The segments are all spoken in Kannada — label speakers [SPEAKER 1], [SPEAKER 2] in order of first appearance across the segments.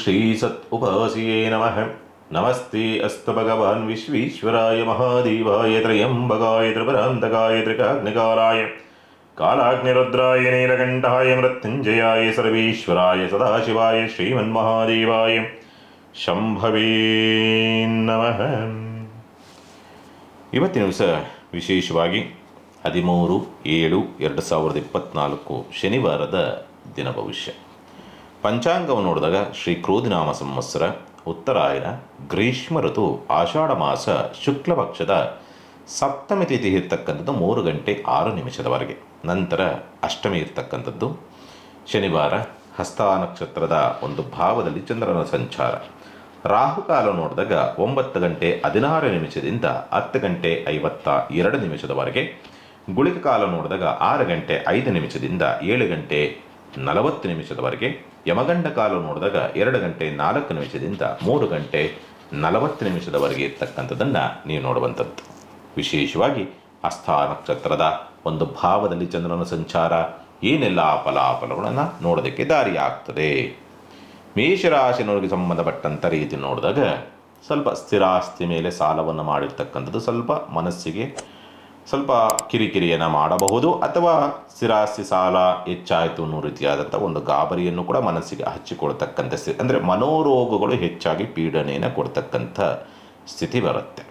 [SPEAKER 1] ಶ್ರೀ ಸತ್ ಉಪಾಸಿಯೇ ನಮಃ. ನಮಸ್ತೆ ಅಸ್ತು ಭಗವಾನ್ ವಿಶ್ವೇಶ್ವರಾಯ ಮಹಾದೇವಾಯ ತ್ರಯಂಬಕಾಯ ತ್ರಿಪುರಾಂತಕಾಯ ತ್ರಿಕಾಗ್ನಿಕಾಲಾಯ ಕಾಲಾಗ್ನಿರುದ್ರಾಯ ನೀಲಕಂಠಾಯ ಮೃತ್ಯುಂಜಯಾಯ ಸರ್ವೇಶ್ವರಾಯ ಸದಾಶಿವಾಯ ಶ್ರೀಮನ್ಮಹಾದೇವಾಯ ಶಂಭವೇ ನಮಃ. ಇವತ್ತಿನ ದಿವಸ ವಿಶೇಷವಾಗಿ 13/7/2024 ಶನಿವಾರದ ದಿನ ಭವಿಷ್ಯ. ಪಂಚಾಂಗವನ್ನು ನೋಡಿದಾಗ ಶ್ರೀ ಕ್ರೋಧಿನಾಮ ಸಂವತ್ಸರ, ಉತ್ತರಾಯಣ, ಗ್ರೀಷ್ಮ ಋತು, ಆಷಾಢ ಮಾಸ, ಶುಕ್ಲ ಪಕ್ಷದ ಸಪ್ತಮಿ ತಿಥಿ ಇರ್ತಕ್ಕಂಥದ್ದು 3:06 ನಂತರ ಅಷ್ಟಮಿ ಇರ್ತಕ್ಕಂಥದ್ದು. ಶನಿವಾರ ಹಸ್ತ ನಕ್ಷತ್ರದ ಒಂದು ಭಾವದಲ್ಲಿ ಚಂದ್ರನ ಸಂಚಾರ. ರಾಹುಕಾಲ ನೋಡಿದಾಗ 9:16 10:52 ಗುಳಿಕ ಕಾಲ ನೋಡಿದಾಗ 6:05 7:40 ಯಮಗಂಡ ಕಾಲ ನೋಡಿದಾಗ 2:04 3:40 ಇರ್ತಕ್ಕಂಥದ್ದನ್ನು ನೀವು ನೋಡುವಂಥದ್ದು. ವಿಶೇಷವಾಗಿ ಹಸ್ತ ನಕ್ಷತ್ರದ ಒಂದು ಭಾವದಲ್ಲಿ ಚಂದ್ರನ ಸಂಚಾರ ಏನೆಲ್ಲ ಫಲಾಫಲಗಳನ್ನು ನೋಡೋದಕ್ಕೆ ದಾರಿಯಾಗ್ತದೆ. ಮೇಷರಾಶಿನವರಿಗೆ ಸಂಬಂಧಪಟ್ಟಂಥ ರೀತಿ ನೋಡಿದಾಗ ಸ್ವಲ್ಪ ಸ್ಥಿರಾಸ್ತಿ ಮೇಲೆ ಸಾಲವನ್ನು ಮಾಡಿರ್ತಕ್ಕಂಥದ್ದು ಸ್ವಲ್ಪ ಮನಸ್ಸಿಗೆ ಸ್ವಲ್ಪ ಕಿರಿಕಿರಿಯನ್ನು ಮಾಡಬಹುದು, ಅಥವಾ ಸ್ಥಿರಾಸ್ತಿ ಸಾಲ ಹೆಚ್ಚಾಯಿತು ಅನ್ನೋ ರೀತಿಯಾದಂಥ ಒಂದು ಗಾಬರಿಯನ್ನು ಕೂಡ ಮನಸ್ಸಿಗೆ ಹಚ್ಚಿಕೊಳ್ತಕ್ಕಂಥ ಸ್ಥಿತಿ, ಅಂದರೆ ಮನೋರೋಗಗಳು ಹೆಚ್ಚಾಗಿ ಪೀಡನೆಯನ್ನು ಕೊಡ್ತಕ್ಕಂಥ ಸ್ಥಿತಿ ಬರುತ್ತೆ.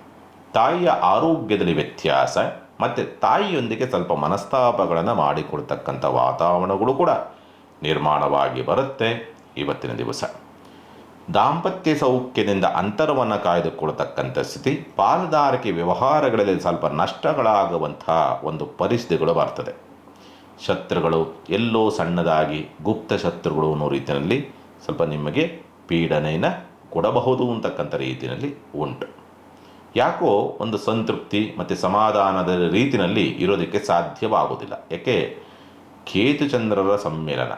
[SPEAKER 1] ತಾಯಿಯ ಆರೋಗ್ಯದಲ್ಲಿ ವ್ಯತ್ಯಾಸ ಮತ್ತು ತಾಯಿಯೊಂದಿಗೆ ಸ್ವಲ್ಪ ಮನಸ್ತಾಪಗಳನ್ನು ಮಾಡಿಕೊಡ್ತಕ್ಕಂಥ ವಾತಾವರಣಗಳು ಕೂಡ ನಿರ್ಮಾಣವಾಗಿ ಬರುತ್ತೆ. ಇವತ್ತಿನ ದಿವಸ ದಾಂಪತ್ಯ ಸೌಖ್ಯದಿಂದ ಅಂತರವನ್ನು ಕಾಯ್ದುಕೊಳ್ತಕ್ಕಂಥ ಸ್ಥಿತಿ, ಪಾಲುದಾರಿಕೆ ವ್ಯವಹಾರಗಳಲ್ಲಿ ಸ್ವಲ್ಪ ನಷ್ಟಗಳಾಗುವಂತಹ ಒಂದು ಪರಿಸ್ಥಿತಿಗಳು ಬರ್ತದೆ. ಶತ್ರುಗಳು ಎಲ್ಲೋ ಸಣ್ಣದಾಗಿ ಗುಪ್ತ ಶತ್ರುಗಳು ಅನ್ನೋ ರೀತಿಯಲ್ಲಿ ಸ್ವಲ್ಪ ನಿಮಗೆ ಪೀಡನೆಯನ್ನು ಕೊಡಬಹುದು ಅಂತಕ್ಕಂಥ ರೀತಿಯಲ್ಲಿ ಉಂಟು. ಯಾಕೋ ಒಂದು ಸಂತೃಪ್ತಿ ಮತ್ತು ಸಮಾಧಾನದ ರೀತಿಯಲ್ಲಿ ಇರೋದಕ್ಕೆ ಸಾಧ್ಯವಾಗುವುದಿಲ್ಲ. ಯಾಕೆ? ಕೇತುಚಂದ್ರರ ಸಮ್ಮಿಲನ.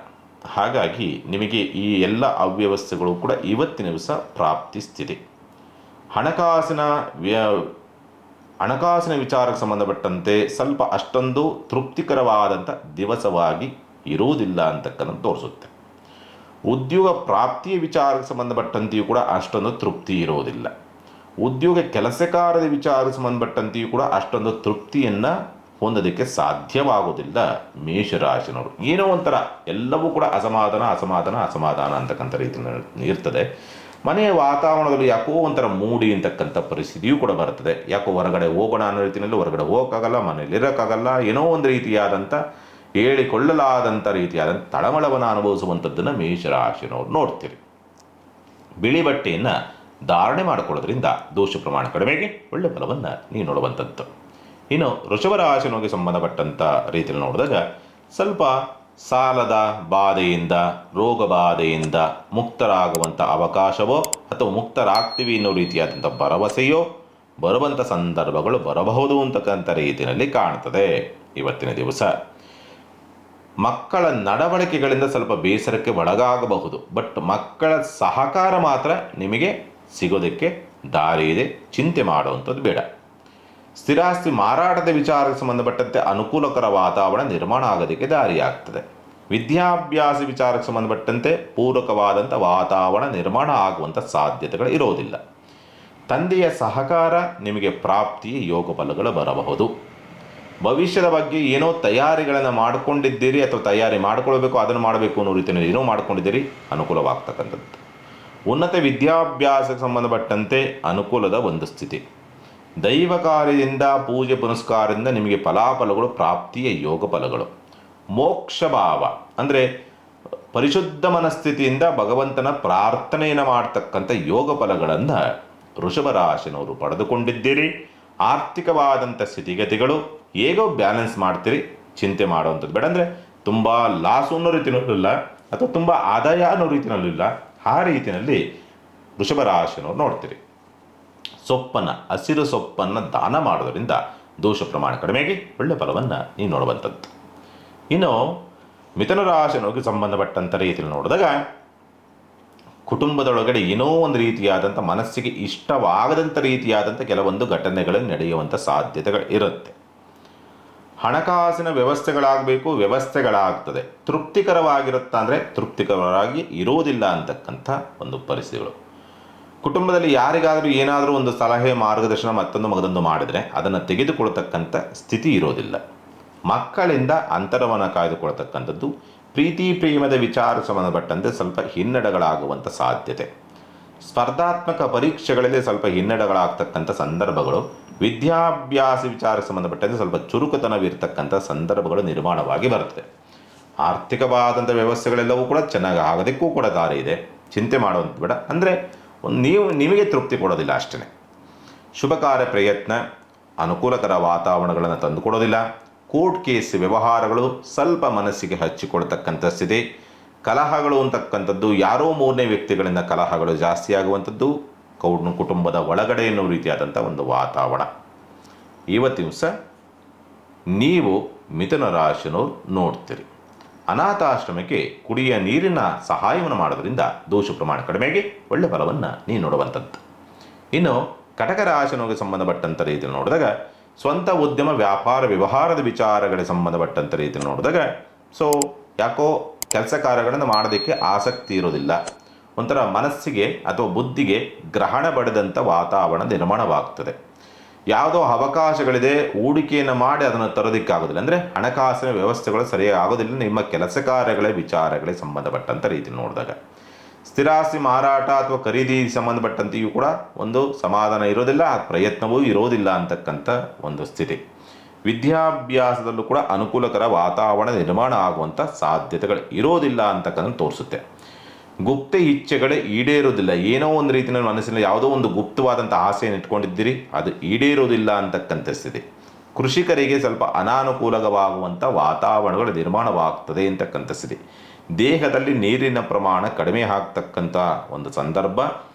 [SPEAKER 1] ಹಾಗಾಗಿ ನಿಮಗೆ ಈ ಎಲ್ಲ ಅವ್ಯವಸ್ಥೆಗಳು ಕೂಡ ಇವತ್ತಿನ ದಿವಸ ಪ್ರಾಪ್ತಿ ಸ್ಥಿತಿ. ಹಣಕಾಸಿನ ವಿಚಾರಕ್ಕೆ ಸಂಬಂಧಪಟ್ಟಂತೆ ಸ್ವಲ್ಪ ಅಷ್ಟೊಂದು ತೃಪ್ತಿಕರವಾದಂಥ ದಿವಸವಾಗಿ ಇರುವುದಿಲ್ಲ ಅಂತಕ್ಕಂಥ ತೋರಿಸುತ್ತೆ. ಉದ್ಯೋಗ ಪ್ರಾಪ್ತಿಯ ವಿಚಾರಕ್ಕೆ ಸಂಬಂಧಪಟ್ಟಂತೆಯೂ ಕೂಡ ಅಷ್ಟೊಂದು ತೃಪ್ತಿ ಇರೋದಿಲ್ಲ. ಉದ್ಯೋಗ ಕೆಲಸಕಾರದ ವಿಚಾರಕ್ಕೆ ಸಂಬಂಧಪಟ್ಟಂತೆಯೂ ಕೂಡ ಅಷ್ಟೊಂದು ತೃಪ್ತಿಯನ್ನು ಹೊಂದೋದಕ್ಕೆ ಸಾಧ್ಯವಾಗುವುದಿಲ್ಲ. ಮೇಷರಾಶಿನವರು ಏನೋ ಒಂಥರ ಎಲ್ಲವೂ ಕೂಡ ಅಸಮಾಧಾನ ಅಂತಕ್ಕಂಥ ರೀತಿಯಲ್ಲಿ ಇರ್ತದೆ. ಮನೆಯ ವಾತಾವರಣದಲ್ಲಿ ಯಾಕೋ ಒಂಥರ ಮೂಡಿ ಅಂತಕ್ಕಂಥ ಪರಿಸ್ಥಿತಿಯೂ ಕೂಡ ಬರ್ತದೆ. ಯಾಕೋ ಹೊರಗಡೆ ಹೋಗೋಣ ಅನ್ನೋ ರೀತಿಯಲ್ಲಿ ಹೊರಗಡೆ ಹೋಗೋಕ್ಕಾಗಲ್ಲ, ಮನೇಲಿ ಇರೋಕ್ಕಾಗಲ್ಲ, ಏನೋ ಒಂದು ರೀತಿಯಾದಂಥ ಹೇಳಿಕೊಳ್ಳಲಾದಂಥ ರೀತಿಯಾದಂಥ ತಳಮಳವನ್ನು ಅನುಭವಿಸುವಂಥದ್ದನ್ನು ಮೇಷರಾಶಿನವರು ನೋಡ್ತೀರಿ. ಬಿಳಿ ಬಟ್ಟೆಯನ್ನು ಧಾರಣೆ ಮಾಡಿಕೊಳ್ಳೋದ್ರಿಂದ ದೋಷ ಪ್ರಮಾಣ ಕಡಿಮೆಗೆ ಒಳ್ಳೆ ಫಲವನ್ನು ನೀವು ನೋಡುವಂಥದ್ದು. ಇನ್ನು ವೃಷಭ ರಾಶಿನವರಿಗೆ ಸಂಬಂಧಪಟ್ಟಂಥ ರೀತಿಯಲ್ಲಿ ನೋಡಿದಾಗ ಸ್ವಲ್ಪ ಸಾಲದ ಬಾಧೆಯಿಂದ, ರೋಗ ಬಾಧೆಯಿಂದ ಮುಕ್ತರಾಗುವಂಥ ಅವಕಾಶವೋ ಅಥವಾ ಮುಕ್ತರಾಗ್ತೀವಿ ಅನ್ನೋ ರೀತಿಯಾದಂಥ ಭರವಸೆಯೋ ಬರುವಂಥ ಸಂದರ್ಭಗಳು ಬರಬಹುದು ಅಂತಕ್ಕಂಥ ರೀತಿಯಲ್ಲಿ ಕಾಣ್ತದೆ. ಇವತ್ತಿನ ದಿವಸ ಮಕ್ಕಳ ನಡವಳಿಕೆಗಳಿಂದ ಸ್ವಲ್ಪ ಬೇಸರಕ್ಕೆ ಒಳಗಾಗಬಹುದು, ಬಟ್ ಮಕ್ಕಳ ಸಹಕಾರ ಮಾತ್ರ ನಿಮಗೆ ಸಿಗೋದಕ್ಕೆ ದಾರಿ ಇದೆ, ಚಿಂತೆ ಮಾಡುವಂಥದ್ದು ಬೇಡ. ಸ್ಥಿರಾಸ್ತಿ ಮಾರಾಟದ ವಿಚಾರಕ್ಕೆ ಸಂಬಂಧಪಟ್ಟಂತೆ ಅನುಕೂಲಕರ ವಾತಾವರಣ ನಿರ್ಮಾಣ ಆಗೋದಕ್ಕೆ ದಾರಿಯಾಗ್ತದೆ. ವಿದ್ಯಾಭ್ಯಾಸ ವಿಚಾರಕ್ಕೆ ಸಂಬಂಧಪಟ್ಟಂತೆ ಪೂರಕವಾದಂಥ ವಾತಾವರಣ ನಿರ್ಮಾಣ ಆಗುವಂಥ ಸಾಧ್ಯತೆಗಳು ಇರೋದಿಲ್ಲ. ತಂದೆಯ ಸಹಕಾರ ನಿಮಗೆ ಪ್ರಾಪ್ತಿಯ ಯೋಗ ಫಲಗಳು ಬರಬಹುದು. ಭವಿಷ್ಯದ ಬಗ್ಗೆ ಏನೋ ತಯಾರಿಗಳನ್ನು ಮಾಡಿಕೊಂಡಿದ್ದೀರಿ ಅಥವಾ ತಯಾರಿ ಮಾಡಿಕೊಳ್ಬೇಕು, ಅದನ್ನು ಮಾಡಬೇಕು ಅನ್ನೋ ರೀತಿಯಲ್ಲಿ ಏನೋ ಮಾಡ್ಕೊಂಡಿದ್ದೀರಿ, ಅನುಕೂಲವಾಗ್ತಕ್ಕಂಥದ್ದು. ಉನ್ನತ ವಿದ್ಯಾಭ್ಯಾಸಕ್ಕೆ ಸಂಬಂಧಪಟ್ಟಂತೆ ಅನುಕೂಲದ ಒಂದು ಸ್ಥಿತಿ. ದೈವ ಕಾರ್ಯದಿಂದ, ಪೂಜೆ ಪುನಸ್ಕಾರದಿಂದ ನಿಮಗೆ ಫಲಾಫಲಗಳು ಪ್ರಾಪ್ತಿಯ ಯೋಗ ಫಲಗಳು. ಮೋಕ್ಷ ಭಾವ ಅಂದರೆ ಪರಿಶುದ್ಧ ಮನಸ್ಥಿತಿಯಿಂದ ಭಗವಂತನ ಪ್ರಾರ್ಥನೆಯನ್ನು ಮಾಡ್ತಕ್ಕಂಥ ಯೋಗ ಫಲಗಳನ್ನು ವೃಷಭ ರಾಶಿನವರು ಪಡೆದುಕೊಂಡಿದ್ದೀರಿ. ಆರ್ಥಿಕವಾದಂಥ ಸ್ಥಿತಿಗತಿಗಳು ಹೇಗೋ ಬ್ಯಾಲೆನ್ಸ್ ಮಾಡ್ತೀರಿ, ಚಿಂತೆ ಮಾಡುವಂಥದ್ದು ಬೇಡ. ಅಂದರೆ ತುಂಬ ಲಾಸು ಅನ್ನೋ ರೀತಿಯಲ್ಲೂ ಇಲ್ಲ ಅಥವಾ ತುಂಬ ಆದಾಯ ಅನ್ನೋ ರೀತಿಯಲ್ಲೂ ಇಲ್ಲ, ಆ ರೀತಿಯಲ್ಲಿ ವೃಷಭ ರಾಶಿನವರು ನೋಡ್ತೀರಿ. ಹಸಿರು ಸೊಪ್ಪನ್ನು ದಾನ ಮಾಡೋದ್ರಿಂದ ದೋಷ ಪ್ರಮಾಣ ಕಡಿಮೆಗೆ ಒಳ್ಳೆ ಫಲವನ್ನು ನೀವು ನೋಡುವಂಥದ್ದು. ಇನ್ನು ಮಿಥುನ ರಾಶಿನವರಿಗೆ ಸಂಬಂಧಪಟ್ಟಂಥ ರೀತಿಯಲ್ಲಿ ನೋಡಿದಾಗ ಕುಟುಂಬದೊಳಗಡೆ ಏನೋ ಒಂದು ರೀತಿಯಾದಂಥ ಮನಸ್ಸಿಗೆ ಇಷ್ಟವಾಗದಂಥ ರೀತಿಯಾದಂಥ ಕೆಲವೊಂದು ಘಟನೆಗಳು ನಡೆಯುವಂಥ ಸಾಧ್ಯತೆಗಳು ಇರುತ್ತೆ. ಹಣಕಾಸಿನ ವ್ಯವಸ್ಥೆಗಳಾಗಬೇಕು, ವ್ಯವಸ್ಥೆಗಳಾಗ್ತದೆ. ತೃಪ್ತಿಕರವಾಗಿರುತ್ತಾ ಅಂದರೆ ತೃಪ್ತಿಕರವಾಗಿ ಇರೋದಿಲ್ಲ ಅಂತಕ್ಕಂಥ ಒಂದು ಪರಿಸ್ಥಿತಿಗಳು. ಕುಟುಂಬದಲ್ಲಿ ಯಾರಿಗಾದರೂ ಏನಾದರೂ ಒಂದು ಸಲಹೆ, ಮಾರ್ಗದರ್ಶನ, ಮತ್ತೊಂದು ಮಾಡಿದರೆ ಅದನ್ನು ತೆಗೆದುಕೊಳ್ತಕ್ಕಂಥ ಸ್ಥಿತಿ ಇರೋದಿಲ್ಲ. ಮಕ್ಕಳಿಂದ ಅಂತರವನ್ನು ಕಾಯ್ದುಕೊಳ್ತಕ್ಕಂಥದ್ದು, ಪ್ರೀತಿ ಪ್ರೇಮದ ವಿಚಾರ ಸಂಬಂಧಪಟ್ಟಂತೆ ಸ್ವಲ್ಪ ಹಿನ್ನಡೆಗಳಾಗುವಂಥ ಸಾಧ್ಯತೆ, ಸ್ಪರ್ಧಾತ್ಮಕ ಪರೀಕ್ಷೆಗಳಲ್ಲಿ ಸ್ವಲ್ಪ ಹಿನ್ನಡೆಗಳಾಗ್ತಕ್ಕಂಥ ಸಂದರ್ಭಗಳು, ವಿದ್ಯಾಭ್ಯಾಸ ವಿಚಾರ ಸಂಬಂಧಪಟ್ಟಂತೆ ಸ್ವಲ್ಪ ಚುರುಕುತನವಿರ್ತಕ್ಕಂಥ ಸಂದರ್ಭಗಳು ನಿರ್ಮಾಣವಾಗಿ ಬರ್ತದೆ. ಆರ್ಥಿಕವಾದಂಥ ವ್ಯವಸ್ಥೆಗಳೆಲ್ಲವೂ ಕೂಡ ಚೆನ್ನಾಗಿ ಆಗೋದಕ್ಕೂ ಕೂಡ ದಾರಿ ಇದೆ, ಚಿಂತೆ ಮಾಡುವಂಥ ಬೇಡ. ಅಂದರೆ ನಿಮಗೆ ತೃಪ್ತಿ ಕೊಡೋದಿಲ್ಲ ಅಷ್ಟೇ. ಶುಭ ಕಾರ್ಯ ಪ್ರಯತ್ನ ಅನುಕೂಲಕರ ವಾತಾವರಣಗಳನ್ನು ತಂದುಕೊಡೋದಿಲ್ಲ. ಕೋರ್ಟ್ ಕೇಸ್ ವ್ಯವಹಾರಗಳು ಸ್ವಲ್ಪ ಮನಸ್ಸಿಗೆ ಹಚ್ಚಿಕೊಳ್ತಕ್ಕಂಥ ಸ್ಥಿತಿ. ಕಲಹಗಳು ಅಂತಕ್ಕಂಥದ್ದು, ಯಾರೋ ಮೂರನೇ ವ್ಯಕ್ತಿಗಳಿಂದ ಕಲಹಗಳು ಜಾಸ್ತಿ ಆಗುವಂಥದ್ದು, ಕುಟುಂಬದ ಒಳಗಡೆ ಎನ್ನುವ ರೀತಿಯಾದಂಥ ಒಂದು ವಾತಾವರಣ. ಇವತ್ತಿನ ದಿವಸ ನೀವು ಮಿಥುನ ರಾಶಿನವರು ನೋಡ್ತೀರಿ. ಅನಾಥಾಶ್ರಮಕ್ಕೆ ಕುಡಿಯ ನೀರಿನ ಸಹಾಯವನ್ನು ಮಾಡೋದ್ರಿಂದ ದೋಷ ಪ್ರಮಾಣ ಕಡಿಮೆಗೆ ಒಳ್ಳೆ ಫಲವನ್ನು ನೀವು ನೋಡುವಂಥದ್ದು. ಇನ್ನು ಕಟಕ ರಾಶಿನವರಿಗೆ ಸಂಬಂಧಪಟ್ಟಂಥ ರೀತಿಯಲ್ಲಿ ನೋಡಿದಾಗ ಸ್ವಂತ ಉದ್ಯಮ, ವ್ಯಾಪಾರ, ವ್ಯವಹಾರದ ವಿಚಾರಗಳಿಗೆ ಸಂಬಂಧಪಟ್ಟಂಥ ರೀತಿಯಲ್ಲಿ ನೋಡಿದಾಗ ಯಾಕೋ ಕೆಲಸ ಕಾರ್ಯಗಳನ್ನು ಮಾಡೋದಕ್ಕೆ ಆಸಕ್ತಿ ಇರೋದಿಲ್ಲ. ಒಂಥರ ಮನಸ್ಸಿಗೆ ಅಥವಾ ಬುದ್ಧಿಗೆ ಗ್ರಹಣ ಬಡಿದಂಥ ವಾತಾವರಣ ನಿರ್ಮಾಣವಾಗ್ತದೆ. ಯಾವುದೋ ಅವಕಾಶಗಳಿದೆ, ಹೂಡಿಕೆಯನ್ನು ಮಾಡಿ ಅದನ್ನು ತರೋದಕ್ಕಾಗೋದಿಲ್ಲ. ಅಂದರೆ ಹಣಕಾಸಿನ ವ್ಯವಸ್ಥೆಗಳು ಸರಿಯಾಗಿ ಆಗೋದಿಲ್ಲ ನಿಮ್ಮ ಕೆಲಸ ಕಾರ್ಯಗಳ ವಿಚಾರಗಳಿಗೆ ಸಂಬಂಧಪಟ್ಟಂಥ ರೀತಿ ನೋಡಿದಾಗ. ಸ್ಥಿರಾಸ್ತಿ ಮಾರಾಟ ಅಥವಾ ಖರೀದಿ ಸಂಬಂಧಪಟ್ಟಂತೆಯೂ ಕೂಡ ಒಂದು ಸಮಾಧಾನ ಇರೋದಿಲ್ಲ, ಆ ಪ್ರಯತ್ನವೂ ಇರೋದಿಲ್ಲ ಅಂತಕ್ಕಂಥ ಒಂದು ಸ್ಥಿತಿ. ವಿದ್ಯಾಭ್ಯಾಸದಲ್ಲೂ ಕೂಡ ಅನುಕೂಲಕರ ವಾತಾವರಣ ನಿರ್ಮಾಣ ಆಗುವಂಥ ಸಾಧ್ಯತೆಗಳು ಇರೋದಿಲ್ಲ ಅಂತಕ್ಕಂಥ ತೋರಿಸುತ್ತೆ. ಗುಪ್ತ ಇಚ್ಛೆಗಳೇ ಈಡೇರೋದಿಲ್ಲ. ಏನೋ ಒಂದು ರೀತಿಯಲ್ಲಿ ಮನಸ್ಸಿನಲ್ಲಿ ಯಾವುದೋ ಒಂದು ಗುಪ್ತವಾದಂಥ ಆಸೆಯನ್ನು ಇಟ್ಕೊಂಡಿದ್ದೀರಿ, ಅದು ಈಡೇರೋದಿಲ್ಲ ಅಂತಕ್ಕಂಥ ಸ್ಥಿತಿ. ಕೃಷಿಕರಿಗೆ ಸ್ವಲ್ಪ ಅನಾನುಕೂಲವಾಗುವಂಥ ವಾತಾವರಣಗಳು ನಿರ್ಮಾಣವಾಗ್ತದೆ ಅಂತಕ್ಕಂಥ ಸ್ಥಿತಿ. ದೇಹದಲ್ಲಿ ನೀರಿನ ಪ್ರಮಾಣ ಕಡಿಮೆ ಆಗ್ತಕ್ಕಂಥ ಒಂದು ಸಂದರ್ಭ.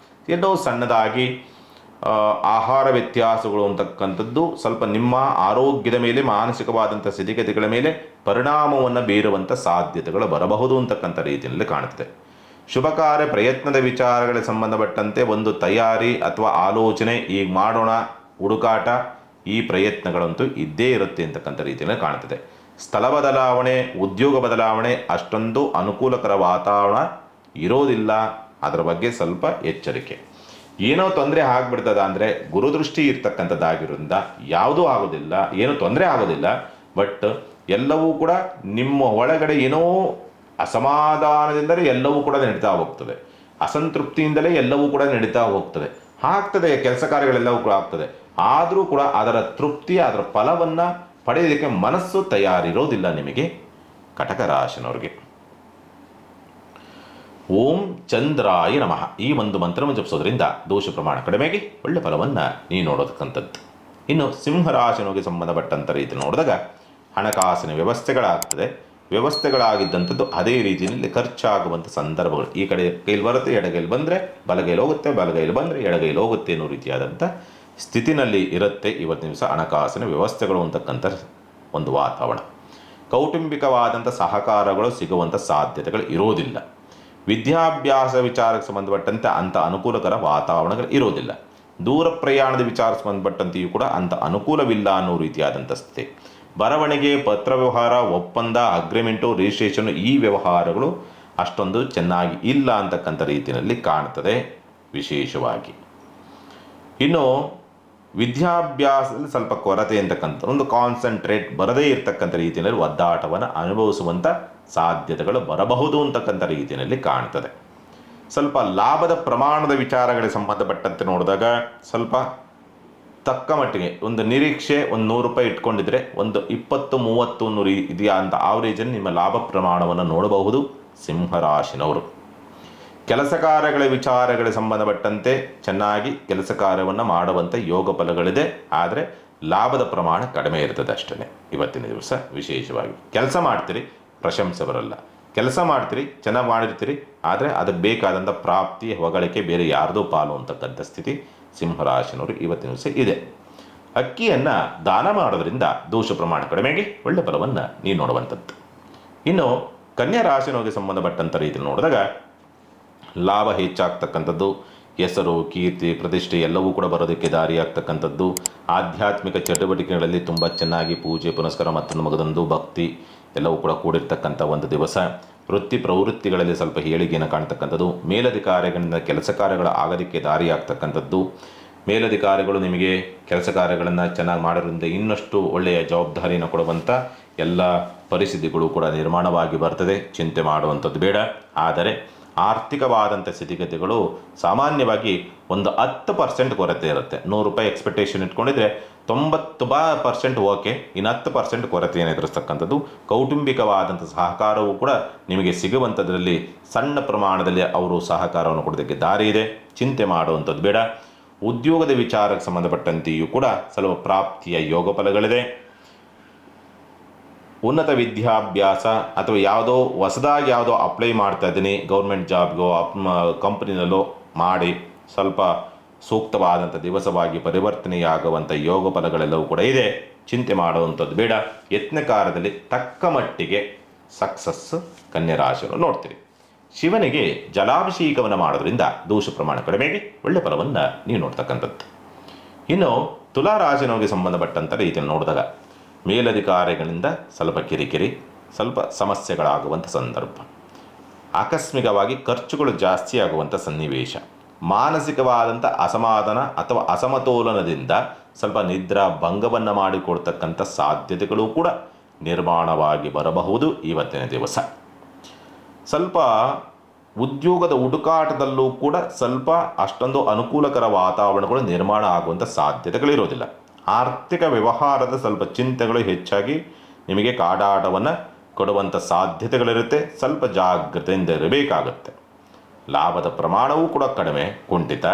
[SPEAKER 1] ಎಲ್ಲೋ ಸಣ್ಣದಾಗಿ ಆಹಾರ ವ್ಯತ್ಯಾಸಗಳು ಅಂತಕ್ಕಂಥದ್ದು ಸ್ವಲ್ಪ ನಿಮ್ಮ ಆರೋಗ್ಯದ ಮೇಲೆ, ಮಾನಸಿಕವಾದಂಥ ಸ್ಥಿತಿಗತಿಗಳ ಮೇಲೆ ಪರಿಣಾಮವನ್ನು ಬೀರುವಂಥ ಸಾಧ್ಯತೆಗಳು ಬರಬಹುದು ಅಂತಕ್ಕಂಥ ರೀತಿಯಲ್ಲಿ ಕಾಣುತ್ತದೆ. ಶುಭ ಕಾರ್ಯ ಪ್ರಯತ್ನದ ವಿಚಾರಗಳಿಗೆ ಸಂಬಂಧಪಟ್ಟಂತೆ ಒಂದು ತಯಾರಿ ಅಥವಾ ಆಲೋಚನೆ, ಈಗ ಮಾಡೋಣ ಹುಡುಕಾಟ, ಈ ಪ್ರಯತ್ನಗಳಂತೂ ಇದ್ದೇ ಇರುತ್ತೆ ಅಂತಕ್ಕಂಥ ರೀತಿಯಲ್ಲಿ ಕಾಣುತ್ತದೆ. ಸ್ಥಳ ಬದಲಾವಣೆ, ಉದ್ಯೋಗ ಬದಲಾವಣೆ ಅಷ್ಟೊಂದು ಅನುಕೂಲಕರ ವಾತಾವರಣ ಇರೋದಿಲ್ಲ. ಅದರ ಬಗ್ಗೆ ಸ್ವಲ್ಪ ಎಚ್ಚರಿಕೆ. ಏನೋ ತೊಂದರೆ ಆಗ್ಬಿಡ್ತದ ಅಂದರೆ ಗುರುದೃಷ್ಟಿ ಇರ್ತಕ್ಕಂಥದ್ದಾಗಿರೋದ್ರಿಂದ ಯಾವುದೂ ಆಗೋದಿಲ್ಲ, ಏನೂ ತೊಂದರೆ ಆಗೋದಿಲ್ಲ. ಬಟ್ ಎಲ್ಲವೂ ಕೂಡ ನಿಮ್ಮ ಒಳಗಡೆ ಏನೋ ಅಸಮಾಧಾನದಿಂದಲೇ ಎಲ್ಲವೂ ಕೂಡ ನಡೀತಾ ಹೋಗ್ತದೆ, ಅಸಂತೃಪ್ತಿಯಿಂದಲೇ ಎಲ್ಲವೂ ಕೂಡ ನಡೀತಾ ಆಗ್ತದೆ, ಕೆಲಸ ಕಾರ್ಯಗಳೆಲ್ಲವೂ ಕೂಡ ಆಗ್ತದೆ. ಆದರೂ ಕೂಡ ಅದರ ತೃಪ್ತಿ, ಅದರ ಫಲವನ್ನು ಪಡೆಯೋದಕ್ಕೆ ಮನಸ್ಸು ತಯಾರಿರೋದಿಲ್ಲ ನಿಮಗೆ ಕಟಕ ರಾಶಿನವ್ರಿಗೆ. ಓಂ ಚಂದ್ರಾಯ ನಮಃ ಈ ಒಂದು ಮಂತ್ರವನ್ನು ಜಪಿಸೋದ್ರಿಂದ ದೋಷ ಪ್ರಮಾಣ ಕಡಿಮೆಗೆ ಒಳ್ಳೆ ಫಲವನ್ನು ನೀವು ನೋಡೋದಕ್ಕಂಥದ್ದು. ಇನ್ನು ಸಿಂಹರಾಶಿನವರಿಗೆ ಸಂಬಂಧಪಟ್ಟಂಥ ರೀತಿ ನೋಡಿದಾಗ ಹಣಕಾಸಿನ ವ್ಯವಸ್ಥೆಗಳಾಗ್ತದೆ. ವ್ಯವಸ್ಥೆಗಳಾಗಿದ್ದಂಥದ್ದು ಅದೇ ರೀತಿಯಲ್ಲಿ ಖರ್ಚಾಗುವಂಥ ಸಂದರ್ಭಗಳು. ಈ ಕೈಲಿ ಬರುತ್ತೆ, ಎಡಗೈಲಿ ಬಂದರೆ ಬಲಗೈಲಿ ಹೋಗುತ್ತೆ, ಬಲಗೈಲಿ ಬಂದರೆ ಎಡಗೈಲಿ ಹೋಗುತ್ತೆ ಅನ್ನೋ ರೀತಿಯಾದಂಥ ಸ್ಥಿತಿನಲ್ಲಿ ಇರುತ್ತೆ ಇವತ್ತಿನ ದಿವಸ ಹಣಕಾಸಿನ ವ್ಯವಸ್ಥೆಗಳು ಅಂತಕ್ಕಂಥ ಒಂದು ವಾತಾವರಣ. ಕೌಟುಂಬಿಕವಾದಂಥ ಸಹಕಾರಗಳು ಸಿಗುವಂಥ ಸಾಧ್ಯತೆಗಳು ಇರೋದಿಲ್ಲ. ವಿದ್ಯಾಭ್ಯಾಸ ವಿಚಾರಕ್ಕೆ ಸಂಬಂಧಪಟ್ಟಂತೆ ಅಂಥ ಅನುಕೂಲಕರ ವಾತಾವರಣಗಳು ಇರೋದಿಲ್ಲ. ದೂರ ಪ್ರಯಾಣದ ವಿಚಾರ ಸಂಬಂಧಪಟ್ಟಂತೆಯೂ ಕೂಡ ಅಂಥ ಅನುಕೂಲವಿಲ್ಲ ಅನ್ನೋ ರೀತಿಯಾದಂಥ ಸ್ಥಿತಿ. ಬರವಣಿಗೆ, ಪತ್ರ ವ್ಯವಹಾರ, ಒಪ್ಪಂದ, ಅಗ್ರಿಮೆಂಟು, ರಿಜಿಸ್ಟ್ರೇಷನ್ ಈ ವ್ಯವಹಾರಗಳು ಅಷ್ಟೊಂದು ಚೆನ್ನಾಗಿ ಇಲ್ಲ ಅಂತಕ್ಕಂಥ ರೀತಿಯಲ್ಲಿ ಕಾಣ್ತದೆ ವಿಶೇಷವಾಗಿ. ಇನ್ನು ವಿದ್ಯಾಭ್ಯಾಸದಲ್ಲಿ ಸ್ವಲ್ಪ ಕೊರತೆ ಅಂತಕ್ಕಂಥ ಒಂದು ಕಾನ್ಸಂಟ್ರೇಟ್ ಬರದೇ ಇರತಕ್ಕಂಥ ರೀತಿಯಲ್ಲಿ ಒದ್ದಾಟವನ್ನು ಅನುಭವಿಸುವಂಥ ಸಾಧ್ಯತೆಗಳು ಬರಬಹುದು ಅಂತಕ್ಕಂಥ ರೀತಿಯಲ್ಲಿ ಕಾಣ್ತದೆ. ಸ್ವಲ್ಪ ಲಾಭದ ಪ್ರಮಾಣದ ವಿಚಾರಗಳಿಗೆ ಸಂಬಂಧಪಟ್ಟಂತೆ ನೋಡಿದಾಗ ಸ್ವಲ್ಪ ತಕ್ಕ ಮಟ್ಟಿಗೆ ಒಂದು ನಿರೀಕ್ಷೆ, ಒಂದು 100 ರೂಪಾಯಿ ಇಟ್ಕೊಂಡಿದ್ರೆ ಒಂದು 20-30 ಇದೆಯಾ ಅಂತ ಆವರೇಜಲ್ಲಿ ನಿಮ್ಮ ಲಾಭ ಪ್ರಮಾಣವನ್ನು ನೋಡಬಹುದು ಸಿಂಹರಾಶಿನವರು. ಕೆಲಸ ಕಾರ್ಯಗಳ ವಿಚಾರಗಳಿಗೆ ಸಂಬಂಧಪಟ್ಟಂತೆ ಚೆನ್ನಾಗಿ ಕೆಲಸ ಕಾರ್ಯವನ್ನು ಮಾಡುವಂಥ ಯೋಗ ಫಲಗಳಿದೆ. ಆದರೆ ಲಾಭದ ಪ್ರಮಾಣ ಕಡಿಮೆ ಇರ್ತದೆ ಅಷ್ಟೇ. ಇವತ್ತಿನ ದಿವಸ ವಿಶೇಷವಾಗಿ ಕೆಲಸ ಮಾಡ್ತೀರಿ, ಪ್ರಶಂಸೆ ಬರಲ್ಲ. ಕೆಲಸ ಮಾಡ್ತೀರಿ, ಚೆನ್ನಾಗಿ ಮಾಡಿರ್ತೀರಿ, ಆದರೆ ಅದಕ್ಕೆ ಬೇಕಾದಂಥ ಪ್ರಾಪ್ತಿ, ಹೊಗಳಿಕೆ ಬೇರೆ ಯಾರ್ದೋ ಪಾಲು ಅಂತಕ್ಕಂಥ ಸ್ಥಿತಿ ಸಿಂಹರಾಶಿನವರು ಇವತ್ತಿನ ದಿವಸ ಇದೆ. ಅಕ್ಕಿಯನ್ನು ದಾನ ಮಾಡೋದ್ರಿಂದ ದೋಷ ಪ್ರಮಾಣ ಕಡಿಮೆಗೆ ಒಳ್ಳೆ ಫಲವನ್ನು ನೀವು ನೋಡುವಂಥದ್ದು. ಇನ್ನು ಕನ್ಯಾ ರಾಶಿನವರಿಗೆ ಸಂಬಂಧಪಟ್ಟಂಥ ರೀತಿ ನೋಡಿದಾಗ ಲಾಭ ಹೆಚ್ಚಾಗ್ತಕ್ಕಂಥದ್ದು, ಹೆಸರು, ಕೀರ್ತಿ, ಪ್ರತಿಷ್ಠೆ ಎಲ್ಲವೂ ಕೂಡ ಬರೋದಕ್ಕೆ ದಾರಿಯಾಗ್ತಕ್ಕಂಥದ್ದು. ಆಧ್ಯಾತ್ಮಿಕ ಚಟುವಟಿಕೆಗಳಲ್ಲಿ ತುಂಬ ಚೆನ್ನಾಗಿ ಪೂಜೆ ಪುನಸ್ಕಾರ ಮತ್ತು ಮಗದೊಂದು ಭಕ್ತಿ ಎಲ್ಲವೂ ಕೂಡ ಕೂಡಿರ್ತಕ್ಕಂಥ ಒಂದು ದಿವಸ. ವೃತ್ತಿ ಪ್ರವೃತ್ತಿಗಳಲ್ಲಿ ಸ್ವಲ್ಪ ಏಳಿಗೆಯನ್ನು ಕಾಣ್ತಕ್ಕಂಥದ್ದು. ಮೇಲಧಿಕಾರಿಗಳಿಂದ ಕೆಲಸ ಕಾರ್ಯಗಳು ಆಗೋದಕ್ಕೆ ದಾರಿಯಾಗ್ತಕ್ಕಂಥದ್ದು. ಮೇಲಧಿಕಾರಿಗಳು ನಿಮಗೆ ಕೆಲಸ ಕಾರ್ಯಗಳನ್ನು ಚೆನ್ನಾಗಿ ಮಾಡೋದ್ರಿಂದ ಇನ್ನಷ್ಟು ಒಳ್ಳೆಯ ಜವಾಬ್ದಾರಿಯನ್ನು ಕೊಡುವಂಥ ಎಲ್ಲ ಪರಿಸ್ಥಿತಿಗಳು ಕೂಡ ನಿರ್ಮಾಣವಾಗಿ ಬರ್ತದೆ. ಚಿಂತೆ ಮಾಡುವಂಥದ್ದು ಬೇಡ. ಆದರೆ ಆರ್ಥಿಕವಾದಂಥ ಸ್ಥಿತಿಗತಿಗಳು ಸಾಮಾನ್ಯವಾಗಿ ಒಂದು 10% ಕೊರತೆ ಇರುತ್ತೆ. 100 ರೂಪಾಯಿ ಎಕ್ಸ್ಪೆಕ್ಟೇಷನ್ ಇಟ್ಕೊಂಡಿದ್ರೆ 90% ಓಕೆ, ಇನ್ನು 10% ಕೊರತೆಯನ್ನು ಎದುರಿಸ್ತಕ್ಕಂಥದ್ದು. ಕೌಟುಂಬಿಕವಾದಂಥ ಸಹಕಾರವೂ ಕೂಡ ನಿಮಗೆ ಸಿಗುವಂಥದ್ರಲ್ಲಿ ಸಣ್ಣ ಪ್ರಮಾಣದಲ್ಲಿ ಅವರು ಸಹಕಾರವನ್ನು ಕೊಡೋದಕ್ಕೆ ದಾರಿ ಇದೆ. ಚಿಂತೆ ಮಾಡುವಂಥದ್ದು ಬೇಡ. ಉದ್ಯೋಗದ ವಿಚಾರಕ್ಕೆ ಸಂಬಂಧಪಟ್ಟಂತೆಯೂ ಕೂಡ ಸ್ವಲ್ಪ ಪ್ರಾಪ್ತಿಯ ಯೋಗ ಫಲಗಳಿದೆ. ಉನ್ನತ ವಿದ್ಯಾಭ್ಯಾಸ ಅಥವಾ ಯಾವುದೋ ಅಪ್ಲೈ ಮಾಡ್ತಾ ಇದ್ದೀನಿ, ಗೌರ್ಮೆಂಟ್ ಜಾಬ್ಗೋ ಕಂಪ್ನಿನಲ್ಲೋ ಮಾಡಿ ಸ್ವಲ್ಪ ಸೂಕ್ತವಾದಂಥ ದಿವಸವಾಗಿ ಪರಿವರ್ತನೆಯಾಗುವಂಥ ಯೋಗ ಫಲಗಳೆಲ್ಲವೂ ಕೂಡ ಇದೆ. ಚಿಂತೆ ಮಾಡುವಂಥದ್ದು ಬೇಡ. ಯತ್ನಕಾರದಲ್ಲಿ ತಕ್ಕ ಮಟ್ಟಿಗೆ ಸಕ್ಸಸ್ ಕನ್ಯಾ ರಾಶಿಯನ್ನು ನೋಡ್ತೀರಿ. ಶಿವನಿಗೆ ಜಲಾಭಿಷೇಕವನ್ನು ಮಾಡೋದ್ರಿಂದ ದೋಷ ಪ್ರಮಾಣ ಕಡಿಮೆಗೆ ಒಳ್ಳೆ ಫಲವನ್ನು ನೀವು ನೋಡ್ತಕ್ಕಂಥದ್ದು. ಇನ್ನು ತುಲಾ ರಾಶಿನವರಿಗೆ ಸಂಬಂಧಪಟ್ಟಂಥ ರೀತಿಯನ್ನು ನೋಡಿದಾಗ ಮೇಲಧಿಕಾರಿಗಳಿಂದ ಸ್ವಲ್ಪ ಕಿರಿಕಿರಿ, ಸ್ವಲ್ಪ ಸಮಸ್ಯೆಗಳಾಗುವಂಥ ಸಂದರ್ಭ, ಆಕಸ್ಮಿಕವಾಗಿ ಖರ್ಚುಗಳು ಜಾಸ್ತಿ ಆಗುವಂಥ ಸನ್ನಿವೇಶ, ಮಾನಸಿಕವಾದಂಥ ಅಸಮಾಧಾನ ಅಥವಾ ಅಸಮತೋಲನದಿಂದ ಸ್ವಲ್ಪ ನಿದ್ರಾ ಭಂಗವನ್ನು ಮಾಡಿಕೊಡ್ತಕ್ಕಂಥ ಸಾಧ್ಯತೆಗಳು ಕೂಡ ನಿರ್ಮಾಣವಾಗಿ ಬರಬಹುದು ಇವತ್ತಿನ ದಿವಸ. ಸ್ವಲ್ಪ ಉದ್ಯೋಗದ ಹುಡುಕಾಟದಲ್ಲೂ ಕೂಡ ಸ್ವಲ್ಪ ಅಷ್ಟೊಂದು ಅನುಕೂಲಕರ ವಾತಾವರಣಗಳು ನಿರ್ಮಾಣ ಆಗುವಂಥ ಸಾಧ್ಯತೆಗಳಿರೋದಿಲ್ಲ. ಆರ್ಥಿಕ ವ್ಯವಹಾರದ ಸ್ವಲ್ಪ ಚಿಂತೆಗಳು ಹೆಚ್ಚಾಗಿ ನಿಮಗೆ ಕಾಡಾಟವನ್ನು ಕೊಡುವಂಥ ಸಾಧ್ಯತೆಗಳಿರುತ್ತೆ. ಸ್ವಲ್ಪ ಜಾಗ್ರತೆಯಿಂದ ಇರಬೇಕಾಗುತ್ತೆ. ಲಾಭದ ಪ್ರಮಾಣವೂ ಕೂಡ ಕಡಿಮೆ, ಕುಂಠಿತ,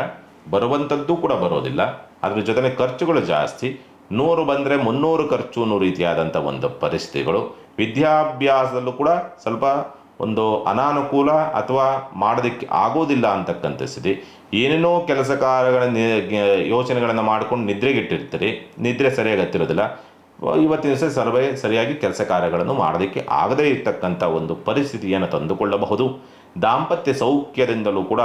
[SPEAKER 1] ಬರುವಂಥದ್ದು ಕೂಡ ಬರೋದಿಲ್ಲ. ಅದ್ರ ಜೊತೆಗೆ ಖರ್ಚುಗಳು ಜಾಸ್ತಿ. 100 ಬಂದರೆ 300 ಖರ್ಚು ಅನ್ನೋ ರೀತಿಯಾದಂಥ ಒಂದು ಪರಿಸ್ಥಿತಿಗಳು. ವಿದ್ಯಾಭ್ಯಾಸದಲ್ಲೂ ಕೂಡ ಸ್ವಲ್ಪ ಒಂದು ಅನಾನುಕೂಲ ಅಥವಾ ಮಾಡೋದಕ್ಕೆ ಆಗೋದಿಲ್ಲ ಅಂತಕ್ಕಂಥ ಸ್ಥಿತಿ. ಏನೇನೋ ಕೆಲಸ ಕಾರ್ಯಗಳ ಯೋಚನೆಗಳನ್ನು ಮಾಡ್ಕೊಂಡು ನಿದ್ರೆಗಿಟ್ಟಿರ್ತೀರಿ, ನಿದ್ರೆ ಸರಿಯಾಗಿ ಹತ್ತಿರೋದಿಲ್ಲ. ಇವತ್ತಿನ ದಿವಸ ಸರಿಯಾಗಿ ಕೆಲಸ ಕಾರ್ಯಗಳನ್ನು ಮಾಡೋದಕ್ಕೆ ಆಗದೇ ಇರತಕ್ಕಂಥ ಒಂದು ಪರಿಸ್ಥಿತಿಯನ್ನು ತಂದುಕೊಳ್ಳಬಹುದು. ದಾಂಪತ್ಯ ಸೌಖ್ಯದಿಂದಲೂ ಕೂಡ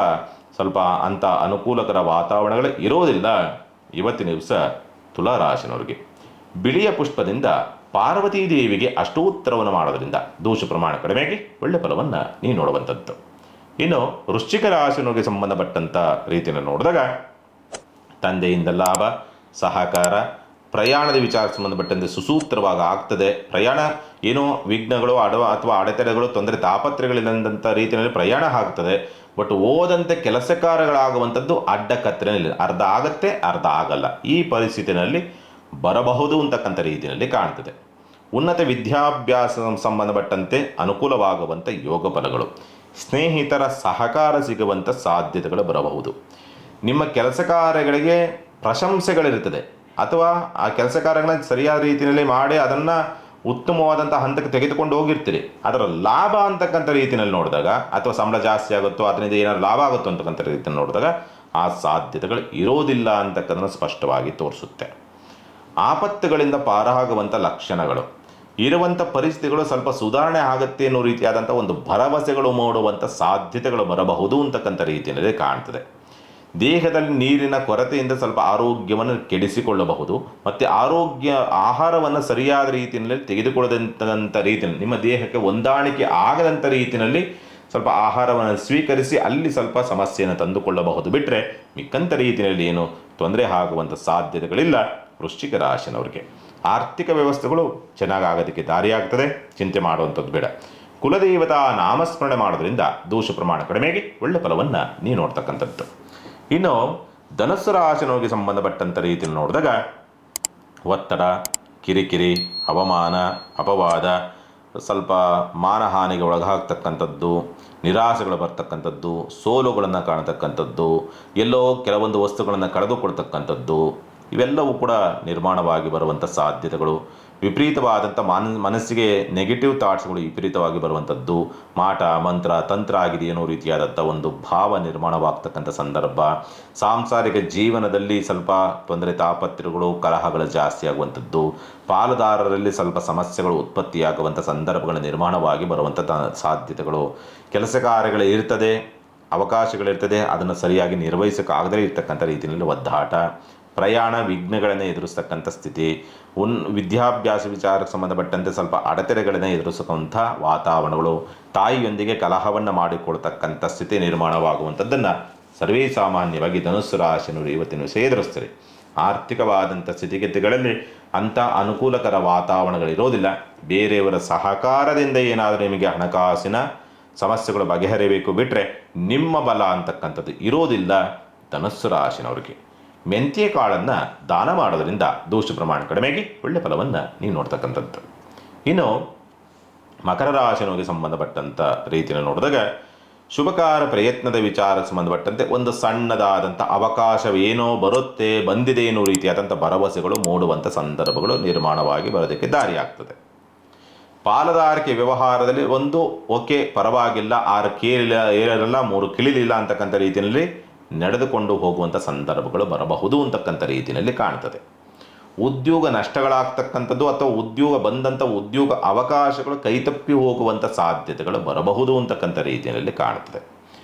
[SPEAKER 1] ಸ್ವಲ್ಪ ಅಂಥ ಅನುಕೂಲಕರ ವಾತಾವರಣಗಳೇ ಇರೋದಿಲ್ಲ ಇವತ್ತಿನ ದಿವಸ ತುಲಾ ರಾಶಿನವರಿಗೆ. ಬಿಳಿಯ ಪುಷ್ಪದಿಂದ ಪಾರ್ವತೀ ದೇವಿಗೆ ಅಷ್ಟೋತ್ತರವನ್ನು ಮಾಡೋದ್ರಿಂದ ದೋಷ ಪ್ರಮಾಣ ಕಡಿಮೆಗೆ ಒಳ್ಳೆ ಫಲವನ್ನು ನೀವು ನೋಡುವಂಥದ್ದು. ಇನ್ನು ವೃಶ್ಚಿಕ ರಾಶಿನವರಿಗೆ ಸಂಬಂಧಪಟ್ಟಂಥ ರೀತಿಯನ್ನು ನೋಡಿದಾಗ ತಂದೆಯಿಂದ ಲಾಭ, ಸಹಕಾರ, ಪ್ರಯಾಣದ ವಿಚಾರಕ್ಕೆ ಸಂಬಂಧಪಟ್ಟಂತೆ ಸುಸೂತ್ರವಾಗಿ ಆಗ್ತದೆ. ಪ್ರಯಾಣ ಏನೋ ವಿಘ್ನಗಳು ಅಥವಾ ಅಡೆತಡೆಗಳು, ತೊಂದರೆ, ತಾಪತ್ರೆಗಳಿಲ್ಲದಂಥ ರೀತಿಯಲ್ಲಿ ಪ್ರಯಾಣ ಆಗ್ತದೆ. ಬಟ್ ಓದಂತೆ ಕೆಲಸ ಕಾರ್ಯಗಳಾಗುವಂಥದ್ದು ಅಡ್ಡಕತ್ತರಿನಲ್ಲಿ ಅರ್ಧ ಆಗತ್ತೆ, ಅರ್ಧ ಆಗಲ್ಲ. ಈ ಪರಿಸ್ಥಿತಿಯಲ್ಲಿ ಬರಬಹುದು ಅಂತಕ್ಕಂಥ ರೀತಿಯಲ್ಲಿ ಕಾಣ್ತದೆ. ಉನ್ನತ ವಿದ್ಯಾಭ್ಯಾಸ ಸಂಬಂಧಪಟ್ಟಂತೆ ಅನುಕೂಲವಾಗುವಂಥ ಯೋಗ ಫಲಗಳು, ಸ್ನೇಹಿತರ ಸಹಕಾರ ಸಿಗುವಂಥ ಸಾಧ್ಯತೆಗಳು ಬರಬಹುದು. ನಿಮ್ಮ ಕೆಲಸ ಕಾರ್ಯಗಳಿಗೆ ಪ್ರಶಂಸೆಗಳಿರ್ತದೆ ಅಥವಾ ಆ ಕೆಲಸ ಕಾರ್ಯಗಳನ್ನ ಸರಿಯಾದ ರೀತಿಯಲ್ಲಿ ಮಾಡಿ ಅದನ್ನು ಉತ್ತಮವಾದಂಥ ಹಂತಕ್ಕೆ ತೆಗೆದುಕೊಂಡು ಹೋಗಿರ್ತೀರಿ. ಅದರ ಲಾಭ ಅಂತಕ್ಕಂಥ ರೀತಿಯಲ್ಲಿ ನೋಡಿದಾಗ ಅಥವಾ ಸಂಬಳ ಜಾಸ್ತಿ ಆಗುತ್ತೋ ಅದರಿಂದ ಏನಾದ್ರು ಲಾಭ ಆಗುತ್ತೋ ಅಂತಕ್ಕಂಥ ರೀತಿಯಲ್ಲಿ ನೋಡಿದಾಗ ಆ ಸಾಧ್ಯತೆಗಳು ಇರೋದಿಲ್ಲ ಅಂತಕ್ಕಂಥದ್ದು ಸ್ಪಷ್ಟವಾಗಿ ತೋರಿಸುತ್ತೆ. ಆಪತ್ತುಗಳಿಂದ ಪಾರಾಗುವಂಥ ಲಕ್ಷಣಗಳು ಇರುವಂಥ ಪರಿಸ್ಥಿತಿಗಳು ಸ್ವಲ್ಪ ಸುಧಾರಣೆ ಆಗುತ್ತೆ ಅನ್ನೋ ರೀತಿಯಾದಂಥ ಒಂದು ಭರವಸೆಗಳು ಮೂಡುವಂಥ ಸಾಧ್ಯತೆಗಳು ಬರಬಹುದು ಅಂತಕ್ಕಂಥ ರೀತಿಯಲ್ಲಿ ಕಾಣ್ತದೆ. ದೇಹದಲ್ಲಿ ನೀರಿನ ಕೊರತೆಯಿಂದ ಸ್ವಲ್ಪ ಆರೋಗ್ಯವನ್ನು ಕೆಡಿಸಿಕೊಳ್ಳಬಹುದು. ಮತ್ತು ಆಹಾರವನ್ನು ಸರಿಯಾದ ರೀತಿಯಲ್ಲಿ ತೆಗೆದುಕೊಳ್ಳದಂಥ ರೀತಿಯಲ್ಲಿ ನಿಮ್ಮ ದೇಹಕ್ಕೆ ಹೊಂದಾಣಿಕೆ ಆಗದಂಥ ರೀತಿಯಲ್ಲಿ ಸ್ವಲ್ಪ ಆಹಾರವನ್ನು ಸ್ವೀಕರಿಸಿ ಅಲ್ಲಿ ಸ್ವಲ್ಪ ಸಮಸ್ಯೆಯನ್ನು ತಂದುಕೊಳ್ಳಬಹುದು. ಬಿಟ್ಟರೆ ಮಿಕ್ಕಂಥ ರೀತಿಯಲ್ಲಿ ಏನು ತೊಂದರೆ ಆಗುವಂಥ ಸಾಧ್ಯತೆಗಳಿಲ್ಲ ವೃಶ್ಚಿಕ ರಾಶಿನವರಿಗೆ. ಆರ್ಥಿಕ ವ್ಯವಸ್ಥೆಗಳು ಚೆನ್ನಾಗಾಗೋದಕ್ಕೆ ದಾರಿಯಾಗ್ತದೆ. ಚಿಂತೆ ಮಾಡುವಂಥದ್ದು ಬೇಡ. ಕುಲದೇವತಾ ನಾಮಸ್ಮರಣೆ ಮಾಡೋದ್ರಿಂದ ದೋಷ ಪ್ರಮಾಣ ಕಡಿಮೆಗೆ ಒಳ್ಳೆ ಫಲವನ್ನು ನೀವು ನೋಡ್ತಕ್ಕಂಥದ್ದು. ಇನ್ನು ಧನುಸ್ಸು ರಾಶಿನವರಿಗೆ ಸಂಬಂಧಪಟ್ಟಂಥ ರೀತಿಯಲ್ಲಿ ನೋಡಿದಾಗ ಒತ್ತಡ, ಕಿರಿಕಿರಿ, ಅವಮಾನ, ಅಪವಾದ, ಸ್ವಲ್ಪ ಮಾನಹಾನಿಗೆ ಒಳಗಾಗ್ತಕ್ಕಂಥದ್ದು, ನಿರಾಸೆಗಳು ಬರ್ತಕ್ಕಂಥದ್ದು, ಸೋಲುಗಳನ್ನು ಕಾಣತಕ್ಕಂಥದ್ದು, ಎಲ್ಲೋ ಕೆಲವೊಂದು ವಸ್ತುಗಳನ್ನು ಕಳೆದುಕೊಳ್ತಕ್ಕಂಥದ್ದು, ಇವೆಲ್ಲವೂ ಕೂಡ ನಿರ್ಮಾಣವಾಗಿ ಬರುವಂಥ ಸಾಧ್ಯತೆಗಳು. ವಿಪರೀತವಾದಂಥ ಮನಸ್ಸಿಗೆ ನೆಗೆಟಿವ್ ಥಾಟ್ಸ್ಗಳು ವಿಪರೀತವಾಗಿ ಬರುವಂಥದ್ದು, ಮಾಟ ಮಂತ್ರ ತಂತ್ರ ಆಗಿದೆ ಅನ್ನೋ ರೀತಿಯಾದಂಥ ಒಂದು ಭಾವ ನಿರ್ಮಾಣವಾಗ್ತಕ್ಕಂಥ ಸಂದರ್ಭ. ಸಾಂಸಾರಿಕ ಜೀವನದಲ್ಲಿ ಸ್ವಲ್ಪ ತೊಂದರೆ, ತಾಪತ್ರೆಗಳು, ಕಲಹಗಳು ಜಾಸ್ತಿ ಆಗುವಂಥದ್ದು, ಪಾಲುದಾರರಲ್ಲಿ ಸ್ವಲ್ಪ ಸಮಸ್ಯೆಗಳು ಉತ್ಪತ್ತಿಯಾಗುವಂಥ ಸಂದರ್ಭಗಳ ನಿರ್ಮಾಣವಾಗಿ ಬರುವಂಥ ಸಾಧ್ಯತೆಗಳು. ಕೆಲಸ ಕಾರ್ಯಗಳು ಇರ್ತದೆ, ಅವಕಾಶಗಳಿರ್ತದೆ, ಅದನ್ನು ಸರಿಯಾಗಿ ನಿರ್ವಹಿಸೋಕ್ಕಾಗದೇ ಇರ್ತಕ್ಕಂಥ ರೀತಿಯಲ್ಲಿ ಒದ್ದಾಟ, ಪ್ರಯಾಣ ವಿಘ್ನಗಳನ್ನು ಎದುರಿಸ್ತಕ್ಕಂಥ ಸ್ಥಿತಿ, ವಿದ್ಯಾಭ್ಯಾಸ ವಿಚಾರಕ್ಕೆ ಸಂಬಂಧಪಟ್ಟಂತೆ ಸ್ವಲ್ಪ ಅಡೆತಡೆಗಳನ್ನು ಎದುರಿಸತಕ್ಕಂಥ ವಾತಾವರಣಗಳು, ತಾಯಿಯೊಂದಿಗೆ ಕಲಹವನ್ನು ಮಾಡಿಕೊಳ್ತಕ್ಕಂಥ ಸ್ಥಿತಿ ನಿರ್ಮಾಣವಾಗುವಂಥದ್ದನ್ನು ಸರ್ವೇ ಸಾಮಾನ್ಯವಾಗಿ ಧನುಸ್ಸು ರಾಶಿಯವರು ಇವತ್ತಿನ ದಿವಸ ಎದುರಿಸ್ತಾರೆ. ಆರ್ಥಿಕವಾದಂಥ ಸ್ಥಿತಿಗತಿಗಳಲ್ಲಿ ಅಂಥ ಅನುಕೂಲಕರ ವಾತಾವರಣಗಳಿರೋದಿಲ್ಲ. ಬೇರೆಯವರ ಸಹಕಾರದಿಂದ ಏನಾದರೂ ನಿಮಗೆ ಹಣಕಾಸಿನ ಸಮಸ್ಯೆಗಳು ಬಗೆಹರಿಯಬೇಕು ಬಿಟ್ಟರೆ ನಿಮ್ಮ ಬಲ ಅಂತಕ್ಕಂಥದ್ದು ಇರೋದಿಲ್ಲ ಧನುಸ್ಸು ರಾಶಿನವರಿಗೆ. ಮೆಂತ್ಯ ಕಾಳನ್ನು ದಾನ ಮಾಡೋದರಿಂದ ದೋಷ ಪ್ರಮಾಣ ಕಡಿಮೆಯಾಗಿ ಒಳ್ಳೆ ಫಲವನ್ನು ನೀವು ನೋಡ್ತಕ್ಕಂಥದ್ದು. ಇನ್ನು ಮಕರ ರಾಶಿನವರಿಗೆ ಸಂಬಂಧಪಟ್ಟಂಥ ರೀತಿಯನ್ನು ನೋಡಿದಾಗ ಶುಭಕಾರ ಪ್ರಯತ್ನದ ವಿಚಾರಕ್ಕೆ ಸಂಬಂಧಪಟ್ಟಂತೆ ಒಂದು ಸಣ್ಣದಾದಂಥ ಅವಕಾಶವೇನೋ ಬರುತ್ತೆ, ಬಂದಿದೆ ಎನ್ನುವ ರೀತಿಯಾದಂಥ ಭರವಸೆಗಳು ಮೂಡುವಂಥ ಸಂದರ್ಭಗಳು ನಿರ್ಮಾಣವಾಗಿ ಬರೋದಕ್ಕೆ ದಾರಿಯಾಗ್ತದೆ. ಪಾಲುದಾರಿಕೆ ವ್ಯವಹಾರದಲ್ಲಿ ಒಂದು ಓಕೆ ಪರವಾಗಿಲ್ಲ, 6 ಏರಲ್ಲ 3 ಕಿಳಿಲಿಲ್ಲ ಅಂತಕ್ಕಂಥ ರೀತಿಯಲ್ಲಿ ನಡೆದುಕೊಂಡು ಹೋಗುವಂಥ ಸಂದರ್ಭಗಳು ಬರಬಹುದು ಅಂತಕ್ಕಂಥ ರೀತಿಯಲ್ಲಿ ಕಾಣ್ತದೆ. ಉದ್ಯೋಗ ನಷ್ಟಗಳಾಗ್ತಕ್ಕಂಥದ್ದು ಅಥವಾ ಉದ್ಯೋಗ ಬಂದಂಥ ಉದ್ಯೋಗ ಅವಕಾಶಗಳು ಕೈತಪ್ಪಿ ಹೋಗುವಂಥ ಸಾಧ್ಯತೆಗಳು ಬರಬಹುದು ಅಂತಕ್ಕಂಥ ರೀತಿಯಲ್ಲಿ ಕಾಣ್ತದೆ.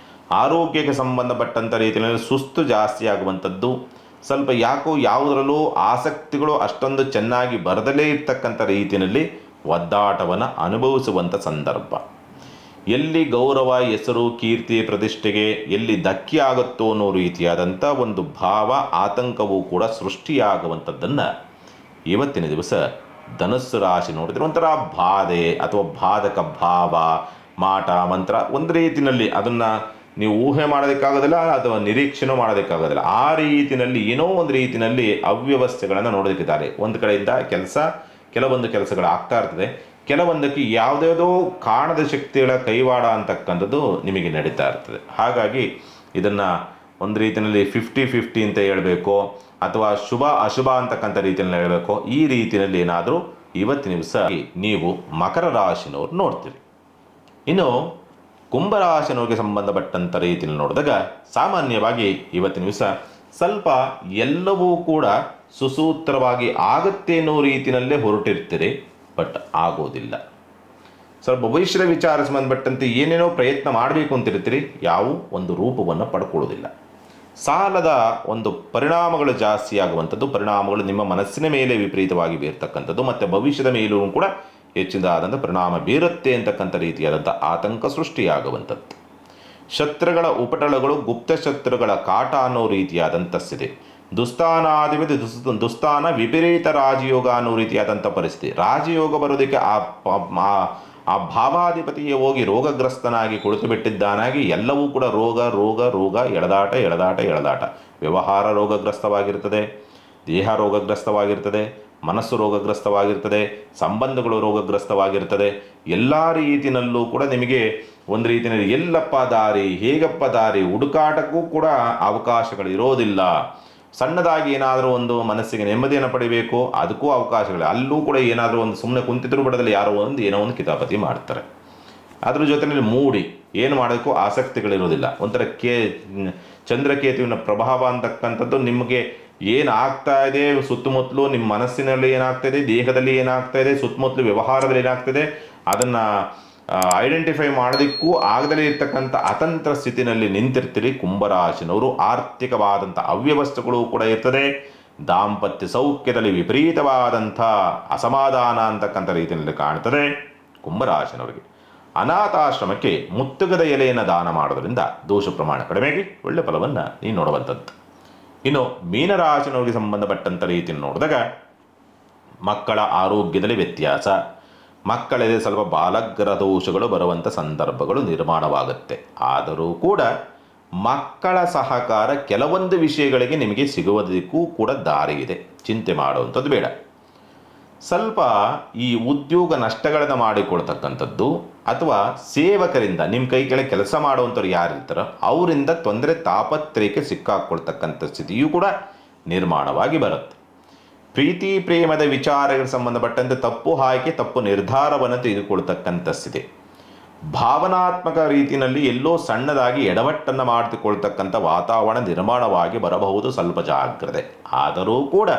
[SPEAKER 1] ಆರೋಗ್ಯಕ್ಕೆ ಸಂಬಂಧಪಟ್ಟಂಥ ರೀತಿಯಲ್ಲಿ ಸುಸ್ತು ಜಾಸ್ತಿ ಆಗುವಂಥದ್ದು, ಸ್ವಲ್ಪ ಯಾಕೋ ಯಾವುದರಲ್ಲೂ ಆಸಕ್ತಿಗಳು ಅಷ್ಟೊಂದು ಚೆನ್ನಾಗಿ ಬರದಲೇ ಇರ್ತಕ್ಕಂಥ ರೀತಿಯಲ್ಲಿ ಒದ್ದಾಟವನ್ನು ಅನುಭವಿಸುವಂಥ ಸಂದರ್ಭ. ಎಲ್ಲಿ ಗೌರವ, ಹೆಸರು, ಕೀರ್ತಿ, ಪ್ರತಿಷ್ಠೆಗೆ ಎಲ್ಲಿ ಧಕ್ಕೆ ಆಗುತ್ತೋ ಅನ್ನೋ ರೀತಿಯಾದಂಥ ಒಂದು ಭಾವ, ಆತಂಕವೂ ಕೂಡ ಸೃಷ್ಟಿಯಾಗುವಂಥದ್ದನ್ನು ಇವತ್ತಿನ ದಿವಸ ಧನುಸ್ಸು ರಾಶಿ ನೋಡಿದ್ರೆ ಒಂಥರ ಬಾಧೆ ಅಥವಾ ಬಾಧಕ ಭಾವ, ಮಾಟ ಮಂತ್ರ ಒಂದು ರೀತಿಯಲ್ಲಿ ಅದನ್ನು ನೀವು ಊಹೆ ಮಾಡೋದಕ್ಕಾಗೋದಿಲ್ಲ ಅಥವಾ ನಿರೀಕ್ಷೆನೂ ಮಾಡೋದಕ್ಕಾಗೋದಿಲ್ಲ. ಆ ರೀತಿಯಲ್ಲಿ ಏನೋ ಒಂದು ರೀತಿಯಲ್ಲಿ ಅವ್ಯವಸ್ಥೆಗಳನ್ನು ನೋಡೋದಕ್ಕಿದ್ದಾರೆ. ಒಂದು ಕಡೆಯಿಂದ ಕೆಲವೊಂದು ಕೆಲಸಗಳು ಆಗ್ತಾ ಇರ್ತದೆ, ಕೆಲವೊಂದಕ್ಕೆ ಯಾವುದ್ಯಾವುದೋ ಕಾಣದ ಶಕ್ತಿಗಳ ಕೈವಾಡ ಅಂತಕ್ಕಂಥದ್ದು ನಿಮಗೆ ನಡೀತಾ ಇರ್ತದೆ. ಹಾಗಾಗಿ ಇದನ್ನು ಒಂದು ರೀತಿಯಲ್ಲಿ 50-50 ಅಂತ ಹೇಳಬೇಕು ಅಥವಾ ಶುಭ ಅಶುಭ ಅಂತಕ್ಕಂಥ ರೀತಿಯಲ್ಲಿ ಹೇಳಬೇಕು. ಈ ರೀತಿಯಲ್ಲಿ ಏನಾದರೂ ಇವತ್ತಿನ ದಿವಸ ನೀವು ಮಕರ ರಾಶಿನವ್ರು ನೋಡ್ತೀರಿ. ಇನ್ನು ಕುಂಭರಾಶಿನವ್ರಿಗೆ ಸಂಬಂಧಪಟ್ಟಂಥ ರೀತಿಯಲ್ಲಿ ನೋಡಿದಾಗ ಸಾಮಾನ್ಯವಾಗಿ ಇವತ್ತಿನ ದಿವಸ ಸ್ವಲ್ಪ ಎಲ್ಲವೂ ಕೂಡ ಸುಸೂತ್ರವಾಗಿ ಆಗುತ್ತೆ ಅನ್ನೋ ರೀತಿಯಲ್ಲೇ ಹೊರಟಿರ್ತೀರಿ, ಬಟ್ ಆಗೋದಿಲ್ಲ. ಸ್ವಲ್ಪ ಭವಿಷ್ಯದ ವಿಚಾರ ಸಂಬಂಧಪಟ್ಟಂತೆ ಏನೇನೋ ಪ್ರಯತ್ನ ಮಾಡಬೇಕು ಅಂತಿರ್ತೀರಿ, ಯಾವ ಒಂದು ರೂಪವನ್ನು ಪಡ್ಕೊಳ್ಳೋದಿಲ್ಲ. ಸಾಲದ ಒಂದು ಪರಿಣಾಮಗಳು ಜಾಸ್ತಿ ಆಗುವಂಥದ್ದು, ಪರಿಣಾಮಗಳು ನಿಮ್ಮ ಮನಸ್ಸಿನ ಮೇಲೆ ವಿಪರೀತವಾಗಿ ಬೀರ್ತಕ್ಕಂಥದ್ದು ಮತ್ತು ಭವಿಷ್ಯದ ಮೇಲೂ ಕೂಡ ಹೆಚ್ಚಿನದಾದಂಥ ಪರಿಣಾಮ ಬೀರುತ್ತೆ ಅಂತಕ್ಕಂಥ ರೀತಿಯಾದಂಥ ಆತಂಕ ಸೃಷ್ಟಿಯಾಗುವಂಥದ್ದು. ಶತ್ರುಗಳ ಉಪಟಳಗಳು, ಗುಪ್ತ ಶತ್ರುಗಳ ಕಾಟ ಅನ್ನೋ ರೀತಿಯಾದಂಥ ಸ್ಥಿತಿ. ದುಸ್ಥಾನಾಧಿಪತಿ ದುಸ್ಥಾನ ವಿಪರೀತ ರಾಜಯೋಗ ಅನ್ನೋ ರೀತಿಯಾದಂಥ ಪರಿಸ್ಥಿತಿ. ರಾಜಯೋಗ ಬರೋದಕ್ಕೆ ಆ ಭಾವಾಧಿಪತಿಯೇ ಹೋಗಿ ರೋಗಗ್ರಸ್ತನಾಗಿ ಕುಳಿತು ಬಿಟ್ಟಿದ್ದಾನಾಗಿ ಎಲ್ಲವೂ ಕೂಡ ರೋಗ ಎಳೆದಾಟ. ವ್ಯವಹಾರ ರೋಗಗ್ರಸ್ತವಾಗಿರ್ತದೆ, ದೇಹ ರೋಗಗ್ರಸ್ತವಾಗಿರ್ತದೆ, ಮನಸ್ಸು ರೋಗಗ್ರಸ್ತವಾಗಿರ್ತದೆ, ಸಂಬಂಧಗಳು ರೋಗಗ್ರಸ್ತವಾಗಿರ್ತದೆ. ಎಲ್ಲ ರೀತಿಯಲ್ಲೂ ಕೂಡ ನಿಮಗೆ ಒಂದು ರೀತಿಯಲ್ಲಿ ಎಲ್ಲಪ್ಪ ದಾರಿ, ಹೇಗಪ್ಪ ದಾರಿ, ಹುಡುಕಾಟಕ್ಕೂ ಕೂಡ ಅವಕಾಶಗಳು ಇರೋದಿಲ್ಲ. ಸಣ್ಣದಾಗಿ ಏನಾದರೂ ಒಂದು ಮನಸ್ಸಿಗೆ ನೆಮ್ಮದಿಯನ್ನು ಪಡಿಬೇಕು, ಅದಕ್ಕೂ ಅವಕಾಶಗಳು. ಅಲ್ಲೂ ಕೂಡ ಏನಾದರೂ ಒಂದು ಸುಮ್ಮನೆ ಕುಂತಿದ್ರು ಬಿಡದಲ್ಲಿ ಏನೋ ಒಂದು ಕಿತಾಪತಿ ಮಾಡ್ತಾರೆ. ಅದ್ರ ಜೊತೆಯಲ್ಲಿ ಮೂಡಿ ಏನು ಮಾಡೋಕ್ಕೂ ಆಸಕ್ತಿಗಳಿರೋದಿಲ್ಲ. ಒಂಥರ ಚಂದ್ರಕೇತುವಿನ ಪ್ರಭಾವ ಅಂತಕ್ಕಂಥದ್ದು ನಿಮಗೆ ಏನಾಗ್ತಾ ಇದೆ ಸುತ್ತಮುತ್ತಲು, ನಿಮ್ಮ ಮನಸ್ಸಿನಲ್ಲಿ ಏನಾಗ್ತಾಯಿದೆ, ದೇಹದಲ್ಲಿ ಏನಾಗ್ತಾಯಿದೆ, ಸುತ್ತಮುತ್ತಲು ವ್ಯವಹಾರದಲ್ಲಿ ಏನಾಗ್ತದೆ, ಅದನ್ನು ಐಡೆಂಟಿಫೈ ಮಾಡೋದಕ್ಕೂ ಆಗದಲೇ ಇರ್ತಕ್ಕಂಥ ಅತಂತ್ರ ಸ್ಥಿತಿನಲ್ಲಿ ನಿಂತಿರ್ತೀರಿ ಕುಂಭರಾಶಿನವರು. ಆರ್ಥಿಕವಾದಂಥ ಅವ್ಯವಸ್ಥೆಗಳು ಕೂಡ ಇರ್ತದೆ. ದಾಂಪತ್ಯ ಸೌಖ್ಯದಲ್ಲಿ ವಿಪರೀತವಾದಂಥ ಅಸಮಾಧಾನ ಅಂತಕ್ಕಂಥ ರೀತಿಯಲ್ಲಿ ಕಾಣ್ತದೆ ಕುಂಭರಾಶಿನವರಿಗೆ. ಅನಾಥಾಶ್ರಮಕ್ಕೆ ಮುತ್ತುಗದ ಎಲೆಯನ್ನು ದಾನ ಮಾಡೋದ್ರಿಂದ ದೋಷ ಪ್ರಮಾಣ ಕಡಿಮೆಯಾಗಿ ಒಳ್ಳೆ ಫಲವನ್ನು ನೀವು ನೋಡುವಂಥದ್ದು. ಇನ್ನು ಮೀನರಾಶಿನವರಿಗೆ ಸಂಬಂಧಪಟ್ಟಂಥ ರೀತಿಯನ್ನು ನೋಡಿದಾಗ ಮಕ್ಕಳ ಆರೋಗ್ಯದಲ್ಲಿ ವ್ಯತ್ಯಾಸ, ಮಕ್ಕಳಿಗೆ ಸ್ವಲ್ಪ ಬಾಲಗ್ರಹ ದೋಷಗಳು ಬರುವಂಥ ಸಂದರ್ಭಗಳು ನಿರ್ಮಾಣವಾಗುತ್ತೆ. ಆದರೂ ಕೂಡ ಮಕ್ಕಳ ಸಹಕಾರ ಕೆಲವೊಂದು ವಿಷಯಗಳಿಗೆ ನಿಮಗೆ ಸಿಗುವುದಕ್ಕೂ ಕೂಡ ದಾರಿ ಇದೆ, ಚಿಂತೆ ಮಾಡುವಂಥದ್ದು ಬೇಡ. ಸ್ವಲ್ಪ ಈ ಉದ್ಯೋಗ ನಷ್ಟಗಳನ್ನು ಮಾಡಿಕೊಳ್ತಕ್ಕಂಥದ್ದು ಅಥವಾ ಸೇವಕರಿಂದ ನಿಮ್ಮ ಕೈ ಕೆಳಗೆ ಕೆಲಸ ಮಾಡುವಂಥವ್ರು ಯಾರಿರ್ತಾರೋ ಅವರಿಂದ ತೊಂದರೆ ತಾಪತ್ರಯಕ್ಕೆ ಸಿಕ್ಕಾಕೊಳ್ತಕ್ಕಂಥ ಸ್ಥಿತಿಯೂ ಕೂಡ ನಿರ್ಮಾಣವಾಗಿ ಬರುತ್ತೆ. ಪ್ರೀತಿ ಪ್ರೇಮದ ವಿಚಾರಗಳಿಗೆ ಸಂಬಂಧಪಟ್ಟಂತೆ ತಪ್ಪು ಆಯ್ಕೆ, ತಪ್ಪು ನಿರ್ಧಾರವನ್ನು ತೆಗೆದುಕೊಳ್ತಕ್ಕಂಥ ಸ್ಥಿತಿ. ಭಾವನಾತ್ಮಕ ರೀತಿಯಲ್ಲಿ ಎಲ್ಲೋ ಸಣ್ಣದಾಗಿ ಎಡವಟ್ಟನ್ನು ಮಾಡಿಕೊಳ್ತಕ್ಕಂಥ ವಾತಾವರಣ ನಿರ್ಮಾಣವಾಗಿ ಬರಬಹುದು. ಸ್ವಲ್ಪ ಜಾಗ್ರತೆ. ಆದರೂ ಕೂಡ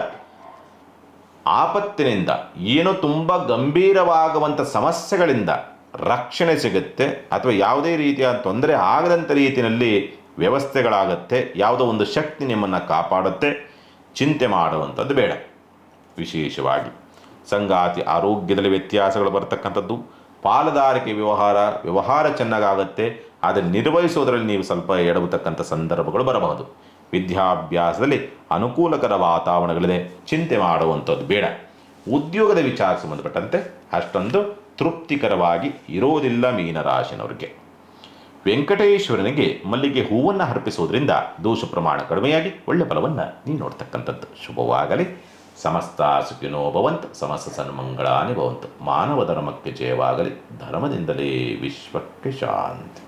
[SPEAKER 1] ಆಪತ್ತಿನಿಂದ ಏನೋ ತುಂಬ ಗಂಭೀರವಾಗುವಂಥ ಸಮಸ್ಯೆಗಳಿಂದ ರಕ್ಷಣೆ ಸಿಗುತ್ತೆ ಅಥವಾ ಯಾವುದೇ ರೀತಿಯ ತೊಂದರೆ ಆಗದಂಥ ರೀತಿಯಲ್ಲಿ ವ್ಯವಸ್ಥೆಗಳಾಗತ್ತೆ, ಯಾವುದೋ ಒಂದು ಶಕ್ತಿ ನಿಮ್ಮನ್ನು ಕಾಪಾಡುತ್ತೆ. ಚಿಂತೆ ಮಾಡುವಂಥದ್ದು ಬೇಡ. ವಿಶೇಷವಾಗಿ ಸಂಗಾತಿ ಆರೋಗ್ಯದಲ್ಲಿ ವ್ಯತ್ಯಾಸಗಳು ಬರ್ತಕ್ಕಂಥದ್ದು, ಪಾಲುದಾರಿಕೆ ವ್ಯವಹಾರ ಚೆನ್ನಾಗಾಗತ್ತೆ, ಆದರೆ ನಿರ್ವಹಿಸೋದರಲ್ಲಿ ನೀವು ಸ್ವಲ್ಪ ಎಡವತಕ್ಕಂಥ ಸಂದರ್ಭಗಳು ಬರಬಹುದು. ವಿದ್ಯಾಭ್ಯಾಸದಲ್ಲಿ ಅನುಕೂಲಕರ ವಾತಾವರಣಗಳಿದೆ, ಚಿಂತೆ ಮಾಡುವಂಥದ್ದು ಬೇಡ. ಉದ್ಯೋಗದ ವಿಚಾರ ಸಂಬಂಧಪಟ್ಟಂತೆ ಅಷ್ಟೊಂದು ತೃಪ್ತಿಕರವಾಗಿ ಇರೋದಿಲ್ಲ ಮೀನರಾಶಿನವ್ರಿಗೆ. ವೆಂಕಟೇಶ್ವರನಿಗೆ ಮಲ್ಲಿಗೆ ಹೂವನ್ನು ಅರ್ಪಿಸೋದ್ರಿಂದ ದೋಷ ಪ್ರಮಾಣ ಕಡಿಮೆಯಾಗಿ ಒಳ್ಳೆ ಫಲವನ್ನು ನೀವು ನೋಡ್ತಕ್ಕಂಥದ್ದು. ಶುಭವಾಗಲಿ. ಸಮಸ್ತ ಸುಖಿನೋ ಭವಂತು, ಸಮಸ್ತ ಸನ್ಮಂಗಳಾನಿ ಭವಂತು. ಮಾನವ ಧರ್ಮಕ್ಕೆ ಜಯವಾಗಲಿ. ಧರ್ಮದಿಂದಲೇ ವಿಶ್ವಕ್ಕೆ ಶಾಂತಿ.